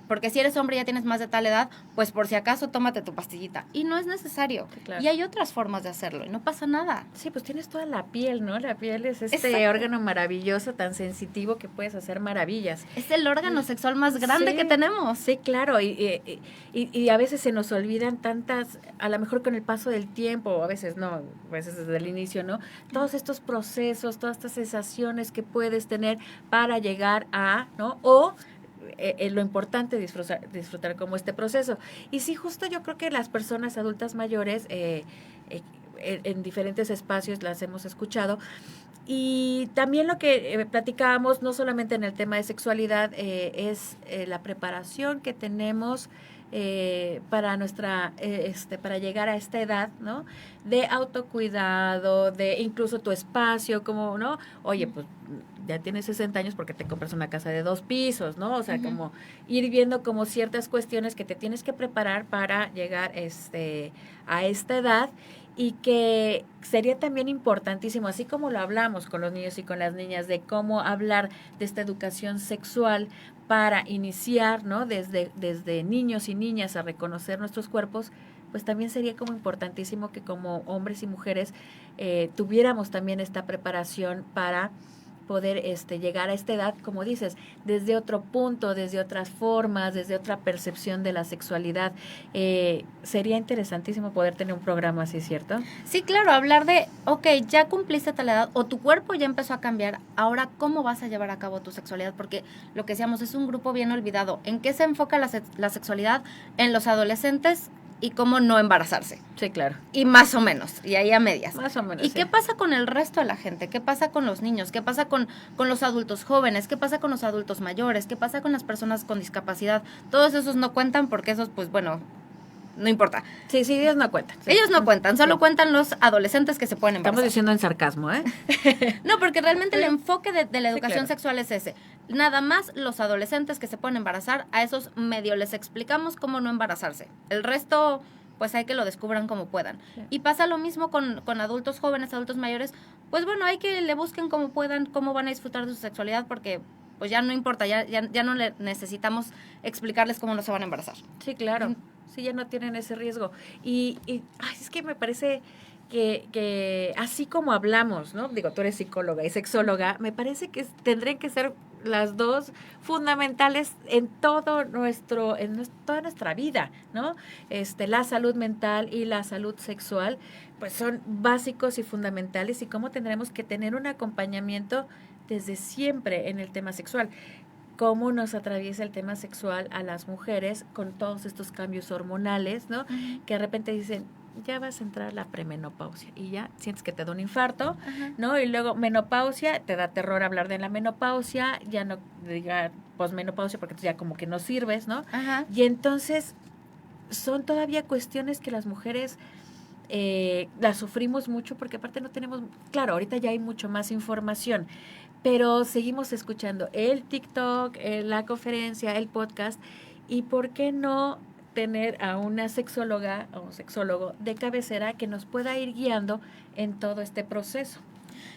porque si eres hombre y ya tienes más de tal edad, pues por si acaso tómate tu pastillita y no es necesario. Claro. Y hay otras formas de hacerlo y no pasa nada. Sí, pues tienes toda la piel, ¿no? La piel es Exacto. órgano maravilloso, tan sensitivo que puedes hacer maravillas. Es el órgano sexual más grande que tenemos. Sí, claro, y a veces se nos olvidan tantas, a lo mejor con el paso del tiempo, o a veces no, a veces desde el inicio, ¿no? Todos estos procesos, todas estas sensaciones que puedes tener para llegar a, ¿no? O lo importante disfrutar como este proceso. Y sí, justo yo creo que las personas adultas mayores, en diferentes espacios las hemos escuchado. Y también lo que platicábamos, no solamente en el tema de sexualidad, es la preparación que tenemos para para llegar a esta edad, ¿no? De autocuidado, de incluso tu espacio, como, ¿no? Oye, pues ya tienes 60 años porque te compras una casa de 2 pisos, ¿no? O sea, como ir viendo como ciertas cuestiones que te tienes que preparar para llegar a esta edad. Y que sería también importantísimo, así como lo hablamos con los niños y con las niñas, de cómo hablar de esta educación sexual para iniciar, ¿no? Desde niños y niñas a reconocer nuestros cuerpos, pues también sería como importantísimo que como hombres y mujeres tuviéramos también esta preparación para poder llegar a esta edad, como dices, desde otro punto, desde otras formas, desde otra percepción de la sexualidad. Sería interesantísimo poder tener un programa así, ¿cierto? Sí, claro, hablar de, ya cumpliste tal edad o tu cuerpo ya empezó a cambiar, ahora ¿cómo vas a llevar a cabo tu sexualidad? Porque lo que decíamos es un grupo bien olvidado. ¿En qué se enfoca la sexualidad? En los adolescentes y cómo no embarazarse. Sí, claro. Y más o menos, y ahí a medias. Más o menos, ¿Y qué pasa con el resto de la gente? ¿Qué pasa con los niños? ¿Qué pasa con los adultos jóvenes? ¿Qué pasa con los adultos mayores? ¿Qué pasa con las personas con discapacidad? Todos esos no cuentan porque esos, pues bueno, no importa. Sí, ellos no cuentan. Sí. Ellos no cuentan, solo cuentan los adolescentes que se pueden embarazar. Estamos diciendo en sarcasmo, ¿eh? No, porque realmente el enfoque de la educación sexual es ese. Nada más los adolescentes que se pueden embarazar, a esos medio les explicamos cómo no embarazarse. El resto, pues hay que lo descubran como puedan. Sí. Y pasa lo mismo con adultos jóvenes, adultos mayores. Pues bueno, hay que le busquen como puedan, cómo van a disfrutar de su sexualidad, porque pues ya no importa, ya no necesitamos explicarles cómo no se van a embarazar. Sí, claro. Sí, ya no tienen ese riesgo. Y es que me parece que así como hablamos, ¿no? Digo, tú eres psicóloga y sexóloga, me parece que tendrían que ser las dos fundamentales en toda nuestra vida, ¿no? La salud mental y la salud sexual, pues son básicos y fundamentales, y cómo tendremos que tener un acompañamiento desde siempre en el tema sexual. Cómo nos atraviesa el tema sexual a las mujeres con todos estos cambios hormonales, ¿no? Uh-huh. Que de repente dicen, ya vas a entrar la premenopausia y ya sientes que te da un infarto, uh-huh, ¿no? Y luego menopausia, te da terror hablar de la menopausia, ya no diga posmenopausia porque tú ya como que no sirves, ¿no? Uh-huh. Y entonces son todavía cuestiones que las mujeres las sufrimos mucho, porque aparte no tenemos, claro, ahorita ya hay mucho más información, pero seguimos escuchando el TikTok, la conferencia, el podcast, y ¿por qué no tener a una sexóloga o un sexólogo de cabecera que nos pueda ir guiando en todo este proceso?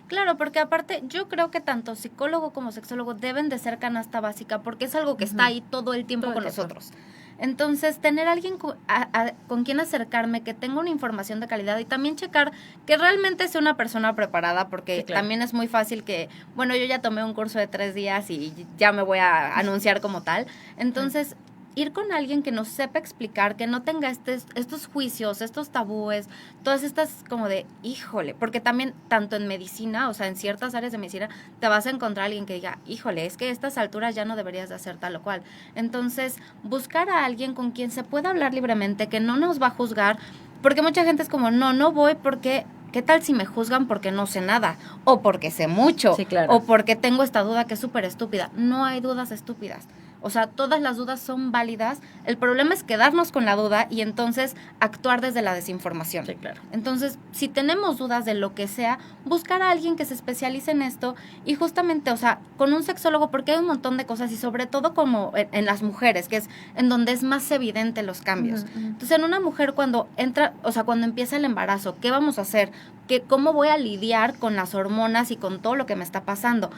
Claro, porque aparte yo creo que tanto psicólogo como sexólogo deben de ser canasta básica, porque es algo que está ahí todo el tiempo con nosotros. Entonces, tener alguien con quien acercarme, que tenga una información de calidad, y también checar que realmente sea una persona preparada, porque sí, claro, también es muy fácil que, bueno, yo ya tomé un curso de 3 días y ya me voy a anunciar como tal. Entonces, ir con alguien que nos sepa explicar, que no tenga estos juicios, estos tabúes, todas estas como de, híjole, porque también tanto en medicina, o sea, en ciertas áreas de medicina, te vas a encontrar a alguien que diga, híjole, es que a estas alturas ya no deberías de hacer tal o cual. Entonces, buscar a alguien con quien se pueda hablar libremente, que no nos va a juzgar, porque mucha gente es como, no voy porque... ¿Qué tal si me juzgan porque no sé nada? O porque sé mucho. Sí, claro. O porque tengo esta duda que es súper estúpida. No hay dudas estúpidas. O sea, todas las dudas son válidas. El problema es quedarnos con la duda y entonces actuar desde la desinformación. Sí, claro. Entonces, si tenemos dudas de lo que sea, buscar a alguien que se especialice en esto y justamente, o sea, con un sexólogo, porque hay un montón de cosas y sobre todo como en las mujeres, que es en donde es más evidente los cambios. Uh-huh. Entonces, en una mujer cuando entra, o sea, cuando empieza el embarazo, ¿qué vamos a hacer? ¿Cómo voy a lidiar con las hormonas y con todo lo que me está pasando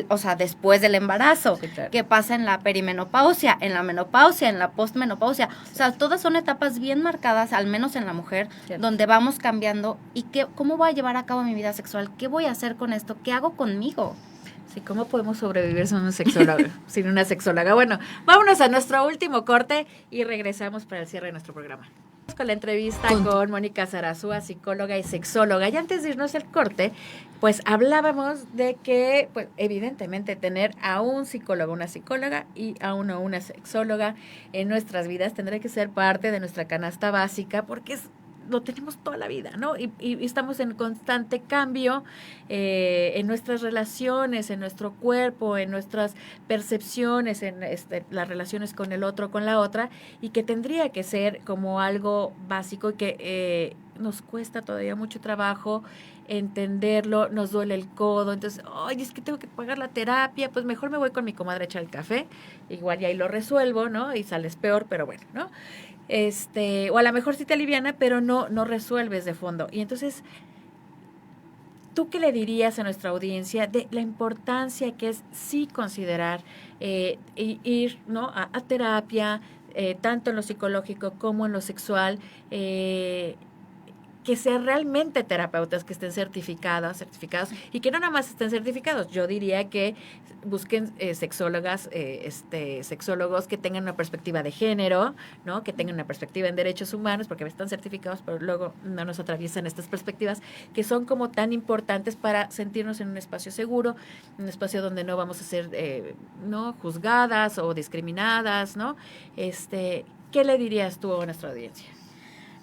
o sea, después del embarazo? Sí, claro. ¿Qué pasa en la perimenopausia, en la menopausia, en la postmenopausia? O sea, todas son etapas bien marcadas, al menos en la mujer, cierto, donde vamos cambiando. ¿Y cómo voy a llevar a cabo mi vida sexual? ¿Qué voy a hacer con esto? ¿Qué hago conmigo? Sí, ¿cómo podemos sobrevivir sin una sexóloga? Bueno, vámonos a nuestro último corte y regresamos para el cierre de nuestro programa. Con la entrevista con Mónica Sarasúa, psicóloga y sexóloga. Y antes de irnos al corte, pues hablábamos de que, pues evidentemente tener a un psicólogo, una psicóloga y a una sexóloga en nuestras vidas tendrá que ser parte de nuestra canasta básica, porque lo tenemos toda la vida, ¿no? Y estamos en constante cambio en nuestras relaciones, en nuestro cuerpo, en nuestras percepciones, en las relaciones con el otro, con la otra, y que tendría que ser como algo básico y que nos cuesta todavía mucho trabajo entenderlo, nos duele el codo, entonces, ay, es que tengo que pagar la terapia, pues mejor me voy con mi comadre a echar el café, igual y ahí lo resuelvo, ¿no? Y sales peor, pero bueno, ¿no? O a lo mejor sí te aliviana, pero no resuelves de fondo. Y entonces, ¿tú qué le dirías a nuestra audiencia de la importancia que es sí considerar ir, ¿no? a terapia, tanto en lo psicológico como en lo sexual, que sean realmente terapeutas que estén certificados y que no nada más estén certificados? Yo diría que busquen sexólogas, sexólogos que tengan una perspectiva de género, ¿no? Que tengan una perspectiva en derechos humanos, porque están certificados, pero luego no nos atraviesan estas perspectivas que son como tan importantes para sentirnos en un espacio seguro, un espacio donde no vamos a ser no juzgadas o discriminadas, ¿no? ¿Qué le dirías tú a nuestra audiencia?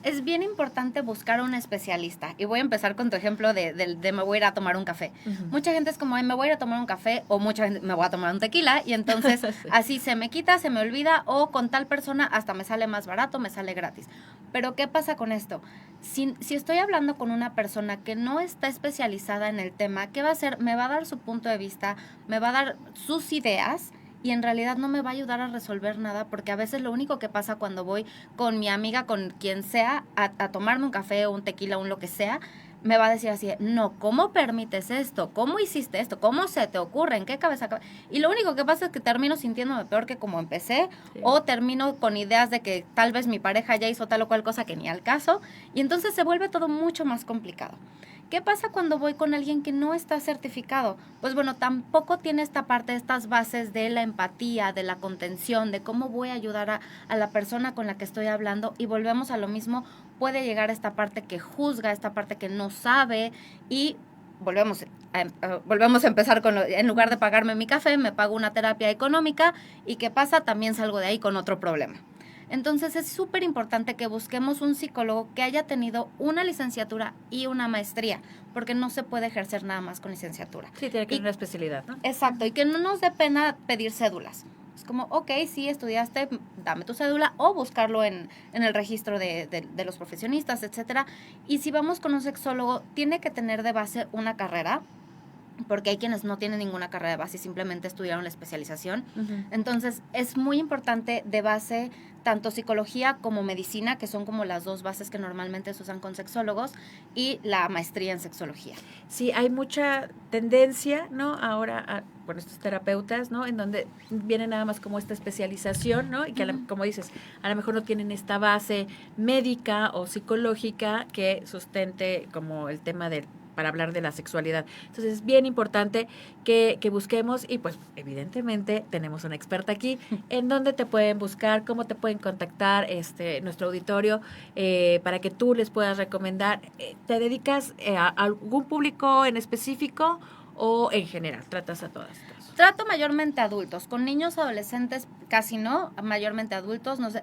Es bien importante buscar a un especialista. Y voy a empezar con tu ejemplo de me voy a ir a tomar un café. Uh-huh. Mucha gente es como, me voy a ir a tomar un café, o mucha gente, me voy a tomar un tequila, y entonces sí, así se me quita, se me olvida, o con tal persona hasta me sale más barato, me sale gratis. Pero ¿qué pasa con esto? Si estoy hablando con una persona que no está especializada en el tema, ¿qué va a hacer? Me va a dar su punto de vista, me va a dar sus ideas, y en realidad no me va a ayudar a resolver nada, porque a veces lo único que pasa cuando voy con mi amiga, con quien sea, a tomarme un café o un tequila o un lo que sea, me va a decir así, no, ¿cómo permites esto? ¿Cómo hiciste esto? ¿Cómo se te ocurre? ¿En qué cabeza cabe? Y lo único que pasa es que termino sintiéndome peor que como empecé, o termino con ideas de que tal vez mi pareja ya hizo tal o cual cosa que ni al caso, y entonces se vuelve todo mucho más complicado. ¿Qué pasa cuando voy con alguien que no está certificado? Pues bueno, tampoco tiene esta parte, estas bases de la empatía, de la contención, de cómo voy a ayudar a la persona con la que estoy hablando, y volvemos a lo mismo, puede llegar a esta parte que juzga, esta parte que no sabe, y volvemos a empezar con en lugar de pagarme mi café, me pago una terapia económica, y ¿qué pasa? También salgo de ahí con otro problema. Entonces es súper importante que busquemos un psicólogo que haya tenido una licenciatura y una maestría, porque no se puede ejercer nada más con licenciatura. Sí, tiene que ser una especialidad, ¿no? Exacto, y que no nos dé pena pedir cédulas. Es como, ok, sí, estudiaste, dame tu cédula, o buscarlo en el registro de los profesionistas, etcétera. Y si vamos con un sexólogo, tiene que tener de base una carrera, porque hay quienes no tienen ninguna carrera de base y simplemente estudiaron la especialización. Uh-huh. Entonces, es muy importante de base tanto psicología como medicina, que son como las dos bases que normalmente se usan con sexólogos, y la maestría en sexología. Sí, hay mucha tendencia, ¿no? Ahora, con estos terapeutas, ¿no? En donde viene nada más como esta especialización, ¿no? Y que, como dices, a lo mejor no tienen esta base médica o psicológica que sustente como el tema para hablar de la sexualidad. Entonces es bien importante que busquemos, y pues evidentemente tenemos una experta aquí, en dónde te pueden buscar, cómo te pueden contactar nuestro auditorio, para que tú les puedas recomendar. ¿Te dedicas a algún público en específico o en general tratas a todas? Trato mayormente adultos, con niños, adolescentes casi no, mayormente adultos, no sé.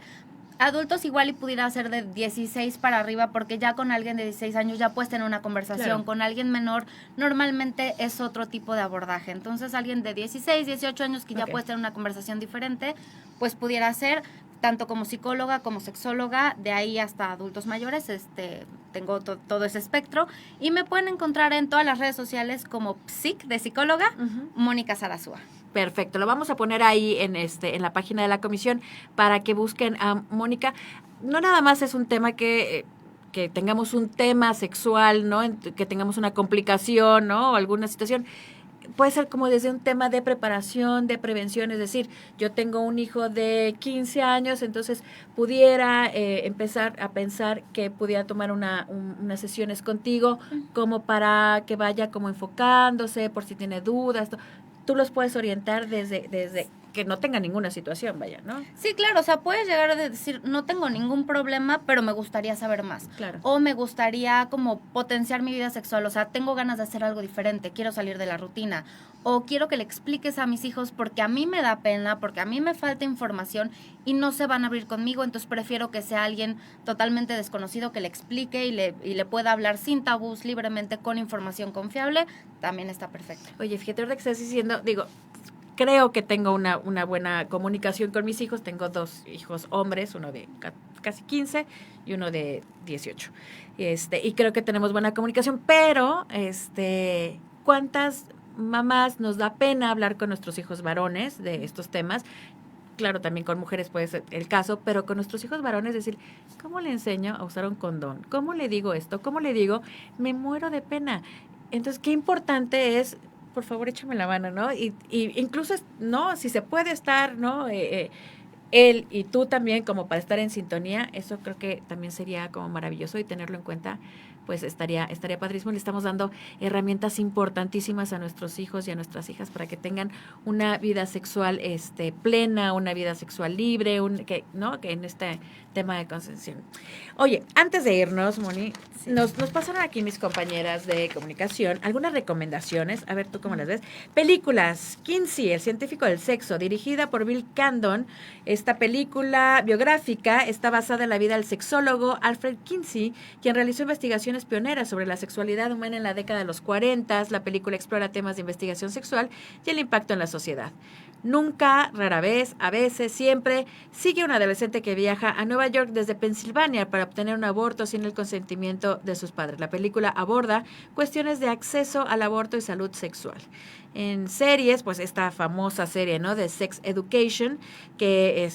Adultos igual y pudiera ser de 16 para arriba, porque ya con alguien de 16 años ya puedes tener una conversación. Claro. Con alguien menor normalmente es otro tipo de abordaje. Entonces alguien de 16, 18 años que ya puedes tener una conversación diferente, pues pudiera ser tanto como psicóloga como sexóloga, de ahí hasta adultos mayores. Tengo todo ese espectro, y me pueden encontrar en todas las redes sociales como Psic de psicóloga, Mónica Sarasúa. Perfecto, lo vamos a poner ahí en la página de la comisión para que busquen a Mónica. No nada más es un tema que tengamos un tema sexual, ¿no? Que tengamos una complicación, ¿no? O alguna situación. Puede ser como desde un tema de preparación, de prevención, es decir, yo tengo un hijo de 15 años, entonces pudiera empezar a pensar que pudiera tomar unas sesiones contigo, como para que vaya como enfocándose, por si tiene dudas. Tú los puedes orientar desde que no tenga ninguna situación, vaya, ¿no? Sí, claro, o sea, puedes llegar a decir, no tengo ningún problema, pero me gustaría saber más. Claro. O me gustaría como potenciar mi vida sexual, o sea, tengo ganas de hacer algo diferente, quiero salir de la rutina. O quiero que le expliques a mis hijos porque a mí me da pena, porque a mí me falta información y no se van a abrir conmigo, entonces prefiero que sea alguien totalmente desconocido que le explique y le pueda hablar sin tabús, libremente, con información confiable, también está perfecto. Oye, fíjate, ahora que estás diciendo, creo que tengo una buena comunicación con mis hijos. Tengo 2 hijos hombres, uno de casi 15 y uno de 18. Y creo que tenemos buena comunicación, pero ¿cuántas mamás nos da pena hablar con nuestros hijos varones de estos temas? Claro, también con mujeres puede ser el caso, pero con nuestros hijos varones decir, ¿cómo le enseño a usar un condón? ¿Cómo le digo esto? ¿Cómo le digo? Me muero de pena. Entonces, qué importante es, por favor, échame la mano, ¿no? Y incluso, ¿no? Si se puede estar, ¿no? Él y tú también, como para estar en sintonía, eso creo que también sería como maravilloso, y tenerlo en cuenta, pues estaría padrísimo. Le estamos dando herramientas importantísimas a nuestros hijos y a nuestras hijas para que tengan una vida sexual plena, una vida sexual libre, que en este tema de consensación. Oye, antes de irnos, Moni, sí, nos pasaron aquí mis compañeras de comunicación algunas recomendaciones. A ver, ¿tú cómo las ves? Películas. Kinsey, el científico del sexo, dirigida por Bill Condon. Esta película biográfica está basada en la vida del sexólogo Alfred Kinsey, quien realizó investigaciones pioneras sobre la sexualidad humana en la década de los 40. La película explora temas de investigación sexual y el impacto en la sociedad. Nunca, rara vez, a veces, siempre, sigue un adolescente que viaja a Nueva York desde Pensilvania para obtener un aborto sin el consentimiento de sus padres. La película aborda cuestiones de acceso al aborto y salud sexual. En series, pues esta famosa serie, ¿no?, de Sex Education, que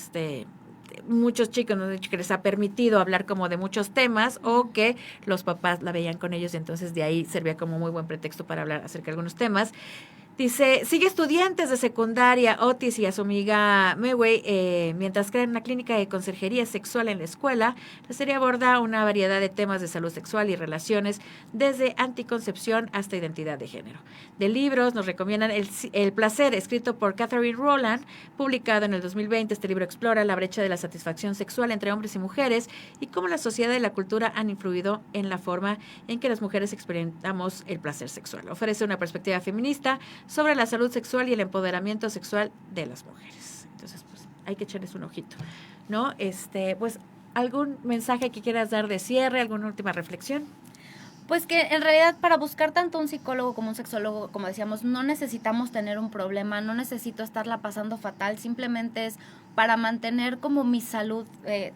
muchos chicos nos han dicho que les ha permitido hablar como de muchos temas o que los papás la veían con ellos y entonces de ahí servía como muy buen pretexto para hablar acerca de algunos temas. Dice, sigue estudiantes de secundaria, Otis y a su amiga Mewey, mientras crean una clínica de conserjería sexual en la escuela. La serie aborda una variedad de temas de salud sexual y relaciones, desde anticoncepción hasta identidad de género. De libros nos recomiendan El placer, escrito por Catherine Rowland, publicado en el 2020. Este libro explora la brecha de la satisfacción sexual entre hombres y mujeres y cómo la sociedad y la cultura han influido en la forma en que las mujeres experimentamos el placer sexual. Ofrece una perspectiva feminista sobre la salud sexual y el empoderamiento sexual de las mujeres. Entonces, pues, hay que echarles un ojito, ¿no? Pues, ¿algún mensaje que quieras dar de cierre, alguna última reflexión? Pues que en realidad para buscar tanto un psicólogo como un sexólogo, como decíamos, no necesitamos tener un problema, no necesito estarla pasando fatal, simplemente es para mantener como mi salud,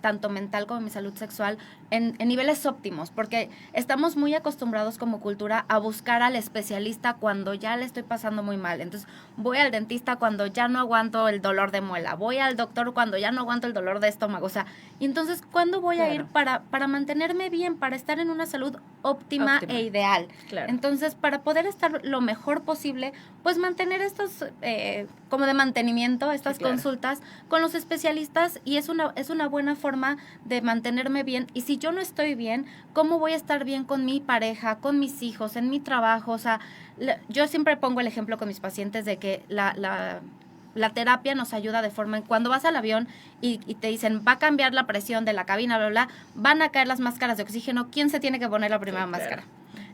tanto mental como mi salud sexual, en niveles óptimos, porque estamos muy acostumbrados como cultura a buscar al especialista cuando ya le estoy pasando muy mal. Entonces voy al dentista cuando ya no aguanto el dolor de muela, voy al doctor cuando ya no aguanto el dolor de estómago, o sea, y entonces ¿cuándo voy a ir para mantenerme bien, para estar en una salud óptima e ideal? Claro. Entonces, para poder estar lo mejor posible, pues mantener estos, como de mantenimiento, estas consultas con los especialistas, y es una buena forma de mantenerme bien. Y si yo no estoy bien, ¿cómo voy a estar bien con mi pareja, con mis hijos, en mi trabajo? O sea, yo siempre pongo el ejemplo con mis pacientes de que la terapia nos ayuda de forma, cuando vas al avión y te dicen, va a cambiar la presión de la cabina, bla, bla, van a caer las máscaras de oxígeno, ¿quién se tiene que poner la primera máscara?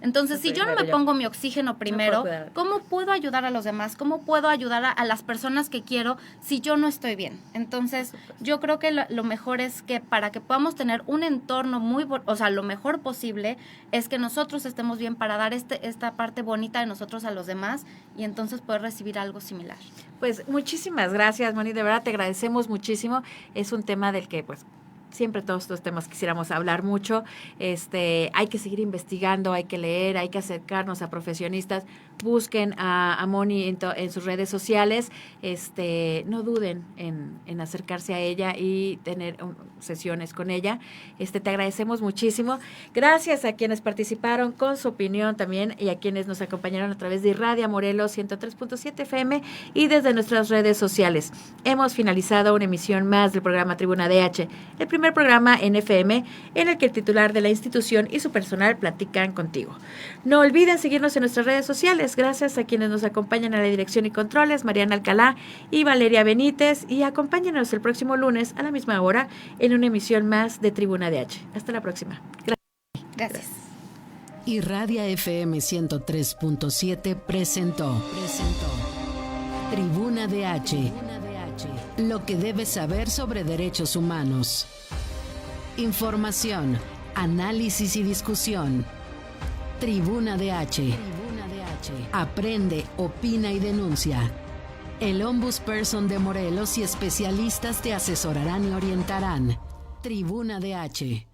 Entonces, si yo no me pongo mi oxígeno primero, ¿cómo puedo ayudar a los demás? ¿Cómo puedo ayudar a las personas que quiero si yo no estoy bien? Entonces, yo creo que lo mejor es que para que podamos tener un entorno lo mejor posible es que nosotros estemos bien para dar esta parte bonita de nosotros a los demás y entonces poder recibir algo similar. Pues muchísimas gracias, Moni, de verdad te agradecemos muchísimo. Es un tema del que, pues, siempre todos estos temas quisiéramos hablar mucho. Hay que seguir investigando, hay que leer, hay que acercarnos a profesionistas. Busquen a Moni en sus redes sociales. No duden en acercarse a ella y tener sesiones con ella. Te agradecemos muchísimo. Gracias a quienes participaron con su opinión también y a quienes nos acompañaron a través de Irradia Morelos 103.7 FM y desde nuestras redes sociales. Hemos finalizado una emisión más del programa Tribuna DH, el primer programa en FM en el que el titular de la institución y su personal platican contigo. No olviden seguirnos en nuestras redes sociales. Gracias a quienes nos acompañan a la dirección y controles, Mariana Alcalá y Valeria Benítez, y acompáñenos el próximo lunes a la misma hora en una emisión más de Tribuna DH. Hasta la próxima. Gracias. Irradia FM 103.7 presentó Tribuna DH, lo que debes saber sobre derechos humanos. Información, análisis y discusión. Tribuna DH. Aprende, opina y denuncia. El Ombudsperson de Morelos y especialistas te asesorarán y orientarán. Tribuna DH.